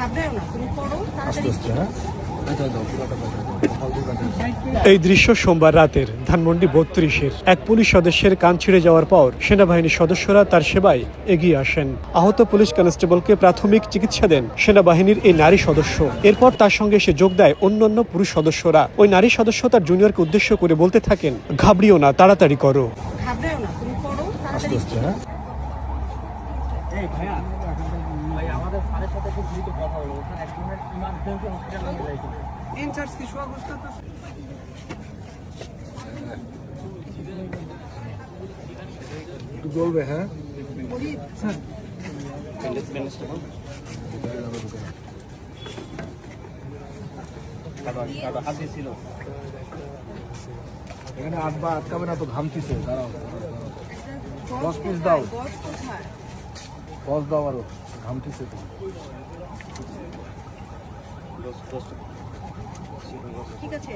ঘাবড়াও না, তুমি পড়ো তাড়াতাড়ি। এই দৃশ্য সোমবার রাতের ধানমন্ডি 32-এর এক পুলিশ সদস্যের কান ছিঁড়ে যাওয়ার পর সেনাবাহিনীর সদস্যরা তার সেবায় এগিয়ে আসেন। আহত পুলিশ কনস্টেবলকে প্রাথমিক চিকিৎসা দেন সেনাবাহিনীর এই নারী সদস্য। এরপর তার সঙ্গে এসে যোগ দেয় অন্যান্য পুরুষ সদস্যরা। ওই নারী সদস্য তার জুনিয়রকে উদ্দেশ্য করে বলতে থাকেন, ঘাবড়িও না, তাড়াতাড়ি করো। ঘাবড়াও না, তুমি পড়ো তাড়াতাড়ি। এই ভাইয়া ভাই আমাদের স্যারের সাথে খুব দ্রুত কথা হলো, ওখানে একজনের ইমার্জেন্সি হসপিটালে নিয়ে যাইতে হবে। ইনচার্জ কি শোয়া বুঝতে বলবে হ্যাঁ এখানে আটকাবে না তো, ঘামতিছে। দাঁড়াও 10 পিস দাও, বস কোথায়? 10 দাও, আরো ঘামতিছে তো। ঠিক আছে।